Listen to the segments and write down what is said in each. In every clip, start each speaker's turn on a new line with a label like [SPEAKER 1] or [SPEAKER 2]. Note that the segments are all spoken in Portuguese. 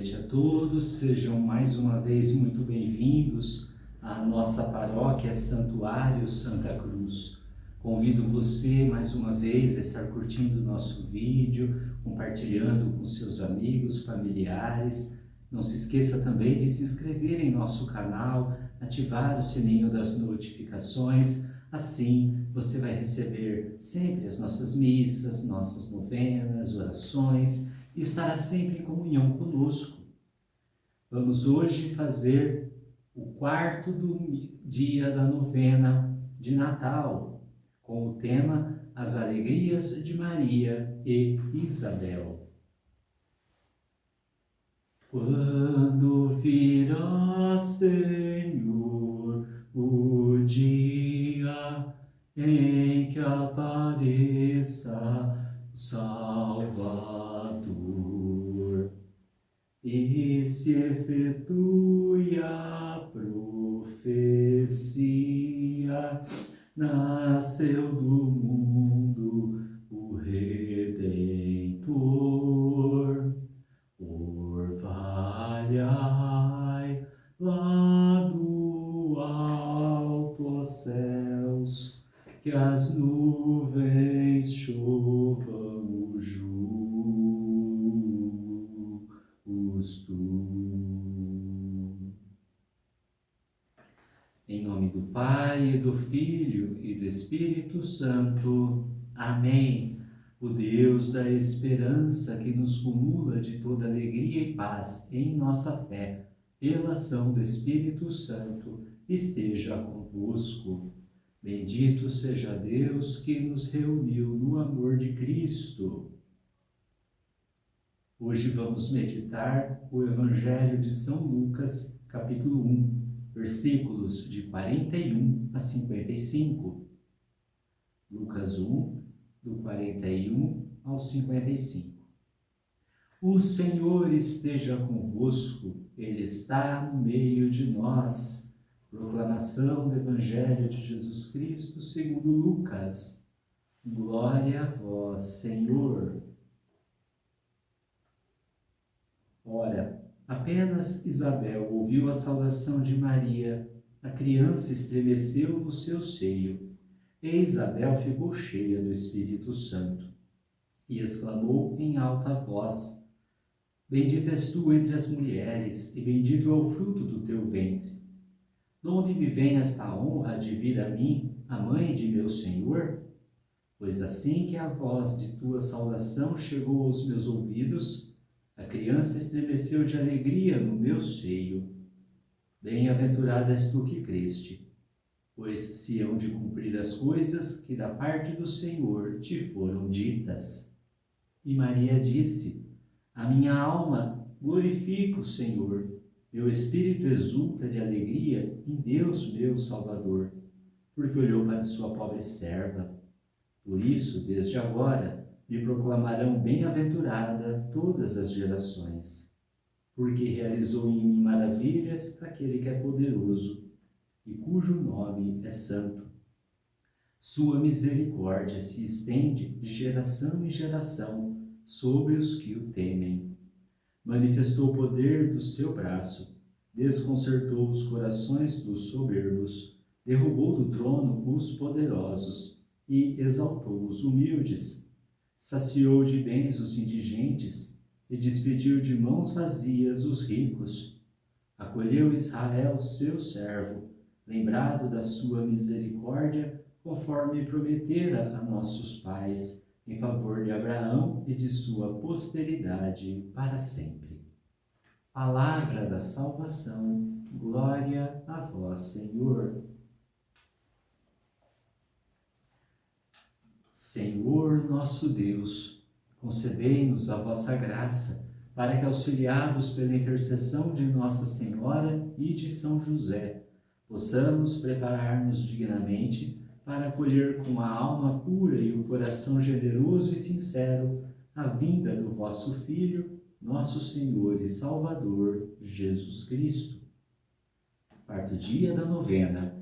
[SPEAKER 1] noite a todos, sejam mais uma vez muito bem-vindos à nossa paróquia Santuário Santa Cruz. Convido você mais uma vez a estar curtindo o nosso vídeo, compartilhando com seus amigos, familiares. Não se esqueça também de se inscrever em nosso canal, ativar o sininho das notificações, assim você vai receber sempre as nossas missas, nossas novenas, orações, e estará sempre em comunhão conosco. Vamos hoje fazer o quarto dia da novena de Natal, com o tema As Alegrias de Maria e Isabel. Quando virá, Senhor, o dia em que apareça o Salvador e se efetue a profecia, nasceu do mundo o Redentor. Orvalhai lá do alto aos céus, que as nuvens chovam o justo. Em nome do Pai, e do Filho e do Espírito Santo. Amém. O Deus da esperança, que nos cumula de toda alegria e paz em nossa fé, pela ação do Espírito Santo, esteja convosco. Bendito seja Deus que nos reuniu no amor de Cristo. Hoje vamos meditar o Evangelho de São Lucas, capítulo 1, versículos de 41 a 55. Lucas 1, do 41 ao 55. O Senhor esteja convosco, Ele está no meio de nós. Proclamação do Evangelho de Jesus Cristo segundo Lucas. Glória a vós, Senhor. Ora, apenas Isabel ouviu a saudação de Maria, a criança estremeceu no seu seio. E Isabel ficou cheia do Espírito Santo e exclamou em alta voz: Bendita és tu entre as mulheres, e bendito é o fruto do teu ventre. De onde me vem esta honra de vir a mim, a mãe de meu Senhor? Pois assim que a voz de tua saudação chegou aos meus ouvidos, a criança estremeceu de alegria no meu seio. Bem-aventurada és tu que creste, pois se hão de cumprir as coisas que da parte do Senhor te foram ditas. E Maria disse: A minha alma glorifica o Senhor, meu espírito exulta de alegria em Deus meu Salvador, porque olhou para sua pobre serva. Por isso, desde agora, me proclamarão bem-aventurada todas as gerações, porque realizou em mim maravilhas aquele que é poderoso, e cujo nome é santo. Sua misericórdia se estende de geração em geração sobre os que o temem. Manifestou o poder do seu braço, desconcertou os corações dos soberbos, derrubou do trono os poderosos e exaltou os humildes. Saciou de bens os indigentes e despediu de mãos vazias os ricos. Acolheu Israel, seu servo, lembrado da sua misericórdia, conforme prometera a nossos pais, em favor de Abraão e de sua posteridade para sempre. Palavra da salvação, glória a vós, Senhor. Senhor nosso Deus, concedei-nos a vossa graça, para que, auxiliados pela intercessão de Nossa Senhora e de São José, possamos preparar-nos dignamente para acolher com a alma pura e o coração generoso e sincero a vinda do vosso Filho, nosso Senhor e Salvador, Jesus Cristo. Quarto dia da novena.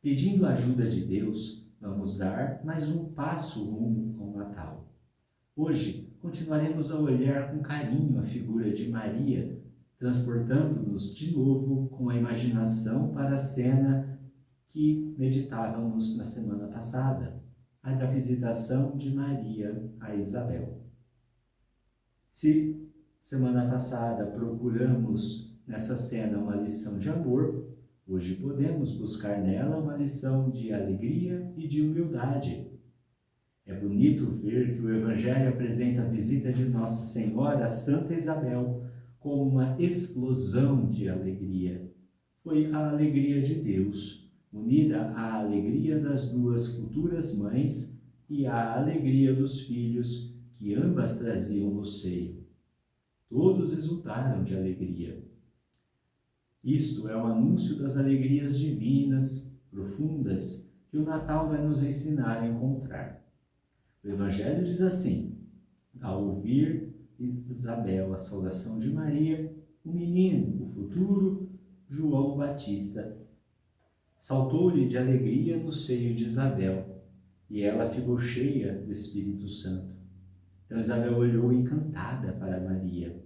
[SPEAKER 1] Pedindo a ajuda de Deus, vamos dar mais um passo rumo ao Natal. Hoje, continuaremos a olhar com carinho a figura de Maria transportando-nos de novo com a imaginação para a cena que meditávamos na semana passada, a da visitação de Maria a Isabel. Se semana passada procuramos nessa cena uma lição de amor, hoje podemos buscar nela uma lição de alegria e de humildade. É bonito ver que o Evangelho apresenta a visita de Nossa Senhora a Santa Isabel como uma explosão de alegria. Foi a alegria de Deus, unida à alegria das duas futuras mães e à alegria dos filhos que ambas traziam no seio. Todos exultaram de alegria. Isto é o anúncio das alegrias divinas, profundas, que o Natal vai nos ensinar a encontrar. O Evangelho diz assim: ao ouvir Isabel a saudação de Maria, o menino, o futuro João Batista, saltou-lhe de alegria no seio de Isabel, e ela ficou cheia do Espírito Santo. Então Isabel olhou encantada para Maria,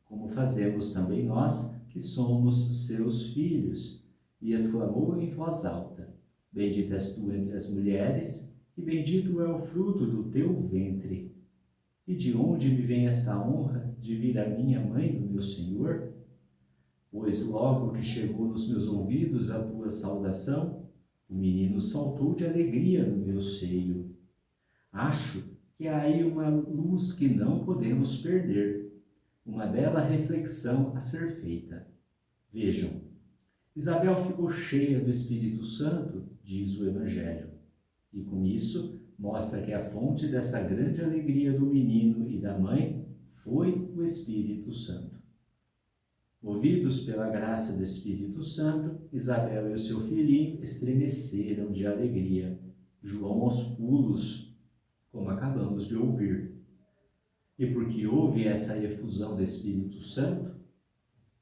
[SPEAKER 1] como fazemos também nós, que somos seus filhos, e exclamou em voz alta: bendita és tu entre as mulheres, e bendito é o fruto do teu ventre. E de onde me vem esta honra de vir a minha mãe do meu Senhor? Pois logo que chegou nos meus ouvidos a tua saudação, o menino saltou de alegria no meu seio. Acho que há aí uma luz que não podemos perder, uma bela reflexão a ser feita. Vejam, Isabel ficou cheia do Espírito Santo, diz o Evangelho, e com isso mostra que a fonte dessa grande alegria do menino e da mãe foi o Espírito Santo. Movidos pela graça do Espírito Santo, Isabel e o seu filhinho estremeceram de alegria. João aos pulos, como acabamos de ouvir. E por que houve essa efusão do Espírito Santo?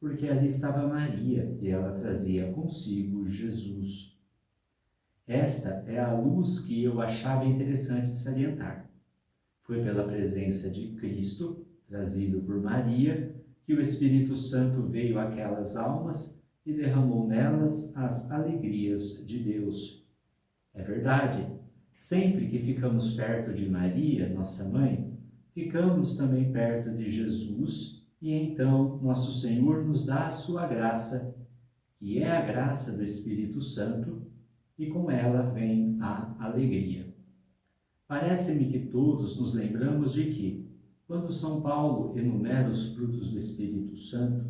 [SPEAKER 1] Porque ali estava Maria e ela trazia consigo Jesus. Esta é a luz que eu achava interessante salientar. Foi pela presença de Cristo, trazido por Maria, que o Espírito Santo veio àquelas almas e derramou nelas as alegrias de Deus. É verdade, sempre que ficamos perto de Maria, nossa mãe, ficamos também perto de Jesus e então nosso Senhor nos dá a sua graça, que é a graça do Espírito Santo, e com ela vem a alegria. Parece-me que todos nos lembramos de que, quando São Paulo enumera os frutos do Espírito Santo,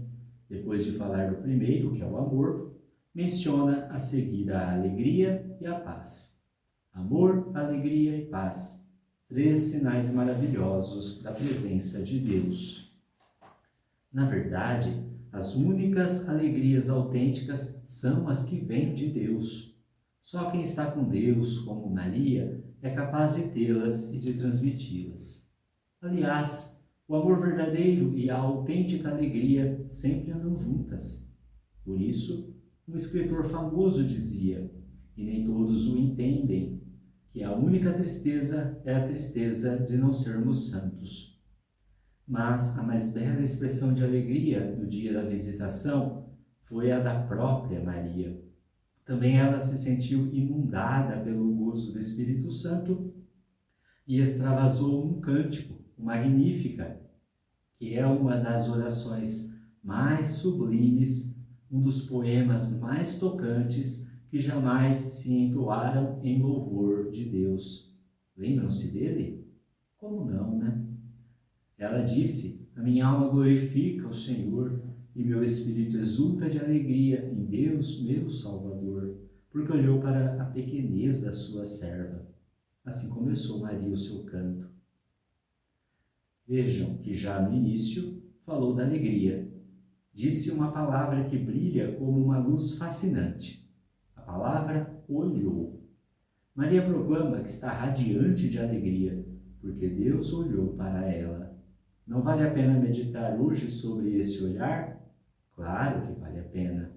[SPEAKER 1] depois de falar do primeiro, que é o amor, menciona a seguir a alegria e a paz. Amor, alegria e paz, 3 sinais maravilhosos da presença de Deus. Na verdade, as únicas alegrias autênticas são as que vêm de Deus. Só quem está com Deus, como Maria, é capaz de tê-las e de transmiti-las. Aliás, o amor verdadeiro e a autêntica alegria sempre andam juntas. Por isso, um escritor famoso dizia, e nem todos o entendem, que a única tristeza é a tristeza de não sermos santos. Mas a mais bela expressão de alegria no dia da visitação foi a da própria Maria. Também ela se sentiu inundada pelo gozo do Espírito Santo e extravasou um cântico, o Magnífica, que é uma das orações mais sublimes, um dos poemas mais tocantes que jamais se entoaram em louvor de Deus. Lembram-se dele? Como não, né? Ela disse: a minha alma glorifica o Senhor e meu espírito exulta de alegria em Deus, meu Salvador, porque olhou para a pequenez da sua serva. Assim começou Maria o seu canto. Vejam que já no início falou da alegria. Disse uma palavra que brilha como uma luz fascinante. A palavra olhou. Maria proclama que está radiante de alegria, porque Deus olhou para ela. Não vale a pena meditar hoje sobre esse olhar? Claro que vale a pena.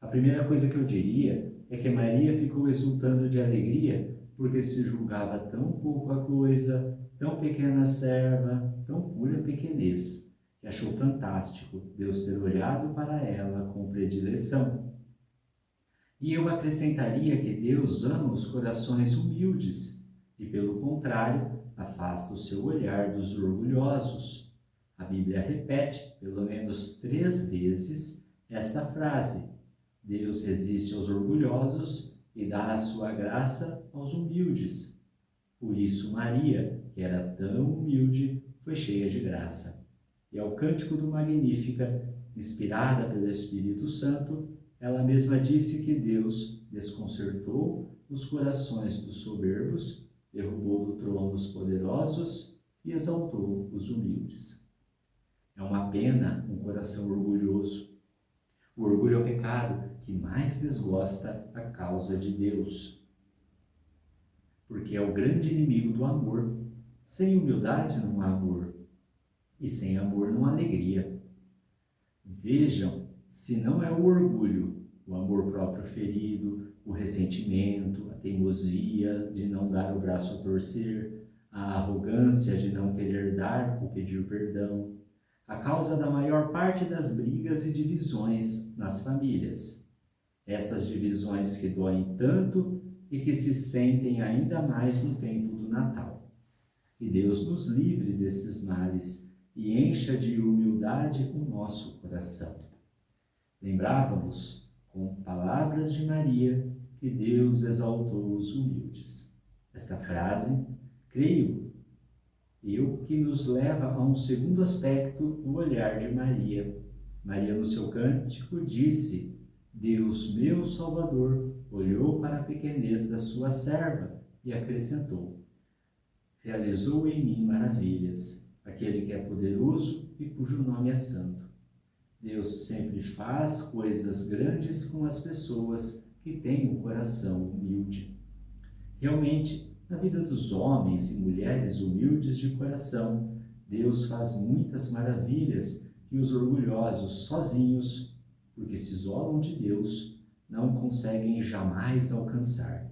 [SPEAKER 1] A primeira coisa que eu diria é que Maria ficou exultando de alegria porque se julgava tão pouca coisa, tão pequena serva, tão pura pequenez. que achou fantástico Deus ter olhado para ela com predileção. E eu acrescentaria que Deus ama os corações humildes e, pelo contrário, afasta o seu olhar dos orgulhosos. A Bíblia repete pelo menos 3 vezes esta frase: Deus resiste aos orgulhosos e dá a sua graça aos humildes. Por isso Maria, que era tão humilde, foi cheia de graça. E ao cântico do Magnífica, inspirada pelo Espírito Santo, ela mesma disse que Deus desconcertou os corações dos soberbos, derrubou do trono os poderosos e exaltou os humildes. É uma pena um coração orgulhoso. O orgulho é o pecado que mais desgosta a causa de Deus, porque é o grande inimigo do amor. Sem humildade não há amor, e sem amor não há alegria. Vejam se não é o orgulho, o amor próprio ferido, o ressentimento, a teimosia de não dar o braço a torcer, a arrogância de não querer dar ou pedir perdão, a causa da maior parte das brigas e divisões nas famílias. Essas divisões que doem tanto e que se sentem ainda mais no tempo do Natal. E Deus nos livre desses males e encha de humildade o nosso coração. Lembrávamos, com palavras de Maria, que Deus exaltou os humildes. Esta frase, creio eu, que nos leva a um segundo aspecto do olhar de Maria. Maria, no seu cântico, disse: Deus, meu Salvador, olhou para a pequenez da sua serva e acrescentou: realizou em mim maravilhas, aquele que é poderoso e cujo nome é santo. Deus sempre faz coisas grandes com as pessoas que têm um coração humilde. Realmente, na vida dos homens e mulheres humildes de coração, Deus faz muitas maravilhas que os orgulhosos, sozinhos, porque se isolam de Deus, não conseguem jamais alcançar.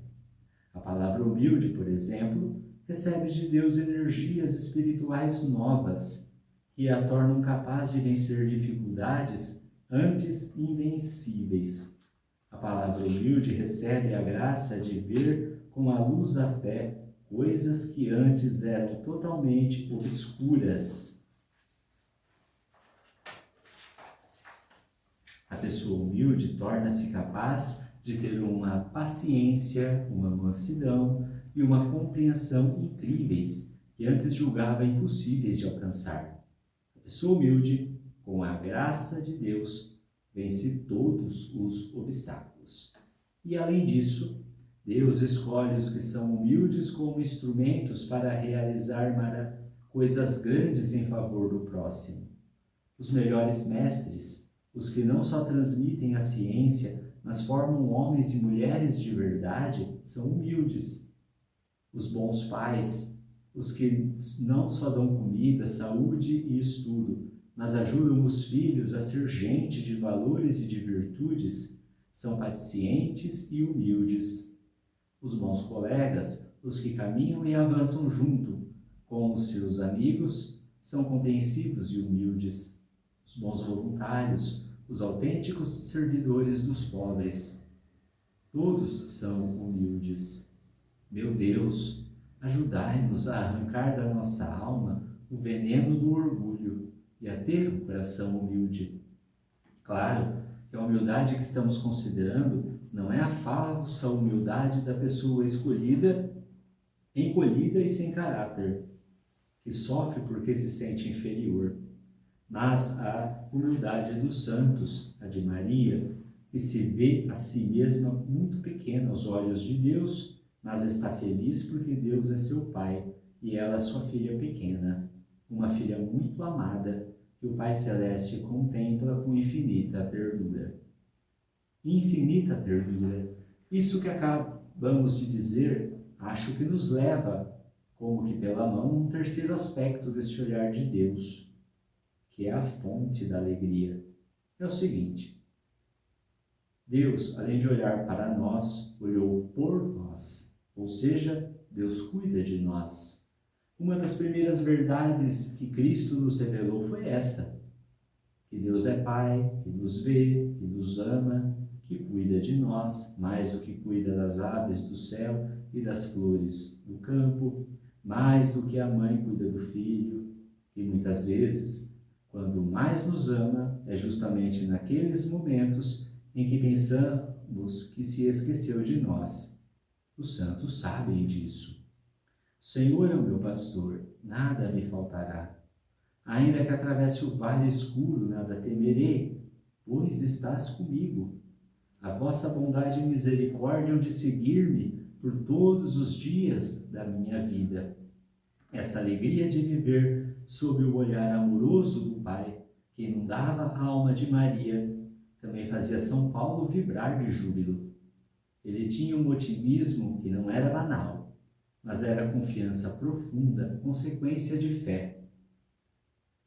[SPEAKER 1] A palavra humilde, por exemplo, recebe de Deus energias espirituais novas, que a tornam capaz de vencer dificuldades antes invencíveis. A palavra humilde recebe a graça de ver com a luz da fé coisas que antes eram totalmente obscuras. A pessoa humilde torna-se capaz de ter uma paciência, uma mansidão e uma compreensão incríveis que antes julgava impossíveis de alcançar. A pessoa humilde, com a graça de Deus, vence todos os obstáculos. E além disso, Deus escolhe os que são humildes como instrumentos para realizar coisas grandes em favor do próximo. Os melhores mestres, os que não só transmitem a ciência, mas formam homens e mulheres de verdade, são humildes. Os bons pais, os que não só dão comida, saúde e estudo, mas ajudam os filhos a ser gente de valores e de virtudes, são pacientes e humildes. Os bons colegas, os que caminham e avançam junto com os seus amigos, são compreensivos e humildes. Os bons voluntários, os autênticos servidores dos pobres, todos são humildes. Meu Deus, ajudai-nos a arrancar da nossa alma o veneno do orgulho e a ter um coração humilde. Claro que a humildade que estamos considerando não é a falsa humildade da pessoa escolhida, encolhida e sem caráter, que sofre porque se sente inferior, mas a humildade dos santos, a de Maria, que se vê a si mesma muito pequena aos olhos de Deus, mas está feliz porque Deus é seu Pai e ela sua filha pequena, uma filha muito amada que o Pai Celeste contempla com infinita ternura. Infinita ternura. Isso que acabamos de dizer, acho que nos leva, como que pela mão, a um terceiro aspecto deste olhar de Deus, que é a fonte da alegria. É o seguinte: Deus, além de olhar para nós, olhou por nós, ou seja, Deus cuida de nós. Uma das primeiras verdades que Cristo nos revelou foi essa: que Deus é Pai, que nos vê, que nos ama, que cuida de nós, mais do que cuida das aves do céu e das flores do campo, mais do que a mãe cuida do filho, que muitas vezes, quando mais nos ama, é justamente naqueles momentos em que pensamos que se esqueceu de nós. Os santos sabem disso. O Senhor é o meu pastor, nada me faltará. Ainda que atravesse o vale escuro, nada temerei, pois estás comigo. A vossa bondade e misericórdia hão de seguir-me por todos os dias da minha vida. Essa alegria de viver sob o olhar amoroso do Pai, que inundava a alma de Maria, também fazia São Paulo vibrar de júbilo. Ele tinha um otimismo que não era banal, mas era confiança profunda, consequência de fé.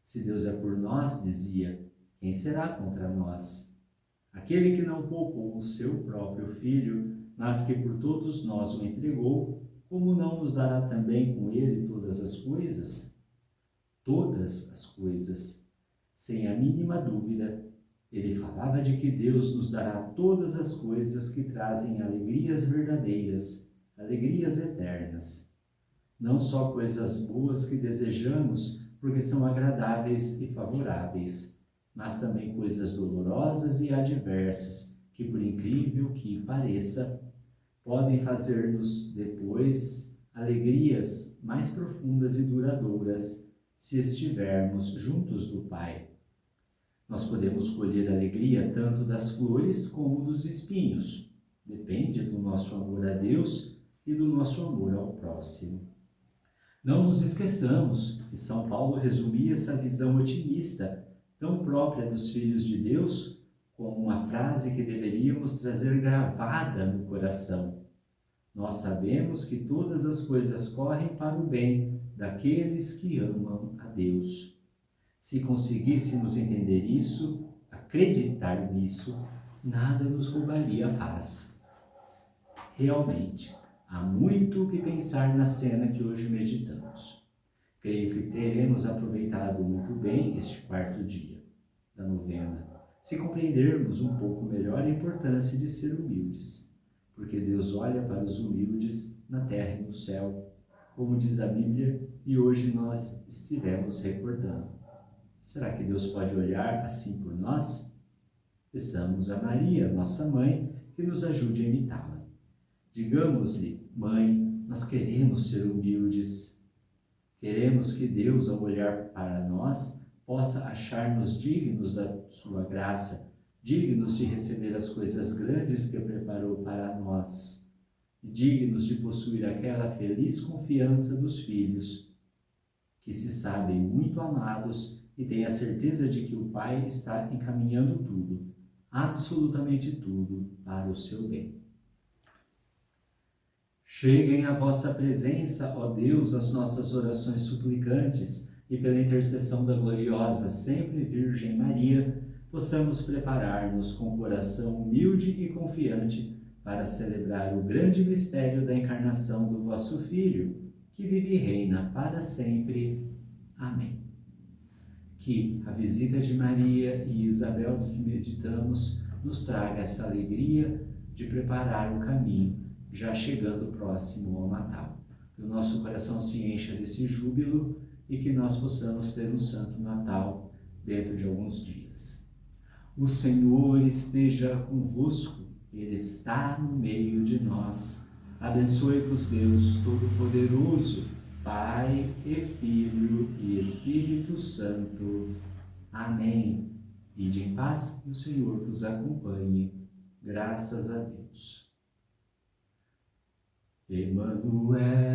[SPEAKER 1] Se Deus é por nós, dizia, quem será contra nós? Aquele que não poupou o seu próprio Filho, mas que por todos nós o entregou, como não nos dará também com ele todas as coisas? Todas as coisas. Sem a mínima dúvida, ele falava de que Deus nos dará todas as coisas que trazem alegrias verdadeiras, alegrias eternas. Não só coisas boas que desejamos porque são agradáveis e favoráveis, mas também coisas dolorosas e adversas, que por incrível que pareça, podem fazer-nos depois alegrias mais profundas e duradouras, se estivermos juntos do Pai. Nós podemos colher alegria tanto das flores como dos espinhos. Depende do nosso amor a Deus e do nosso amor ao próximo. Não nos esqueçamos que São Paulo resumia essa visão otimista, tão própria dos filhos de Deus, com uma frase que deveríamos trazer gravada no coração. Nós sabemos que todas as coisas correm para o bem daqueles que amam a Deus. Se conseguíssemos entender isso, acreditar nisso, nada nos roubaria a paz. Realmente, há muito o que pensar na cena que hoje meditamos. Creio que teremos aproveitado muito bem este quarto dia da novena, se compreendermos um pouco melhor a importância de ser humildes, porque Deus olha para os humildes na terra e no céu, como diz a Bíblia, e hoje nós estivemos recordando. Será que Deus pode olhar assim por nós? Peçamos a Maria, nossa mãe, que nos ajude a imitá-la. Digamos-lhe, mãe, nós queremos ser humildes. Queremos que Deus, ao olhar para nós, possa achar-nos dignos da sua graça, dignos de receber as coisas grandes que preparou para nós, e dignos de possuir aquela feliz confiança dos filhos, que se sabem muito amados e têm a certeza de que o Pai está encaminhando tudo, absolutamente tudo, para o seu bem. Cheguem à vossa presença, ó Deus, as nossas orações suplicantes, e pela intercessão da gloriosa sempre Virgem Maria, possamos preparar-nos com coração humilde e confiante para celebrar o grande mistério da encarnação do vosso Filho, que vive e reina para sempre. Amém. Que a visita de Maria e Isabel, do que meditamos, nos traga essa alegria de preparar o caminho, já chegando próximo ao Natal. Que o nosso coração se encha desse júbilo e que nós possamos ter um Santo Natal dentro de alguns dias. O Senhor esteja convosco, Ele está no meio de nós. Abençoe-vos Deus Todo-Poderoso, Pai e Filho e Espírito Santo. Amém. Ide em paz e o Senhor vos acompanhe. Graças a Deus. Emanuel,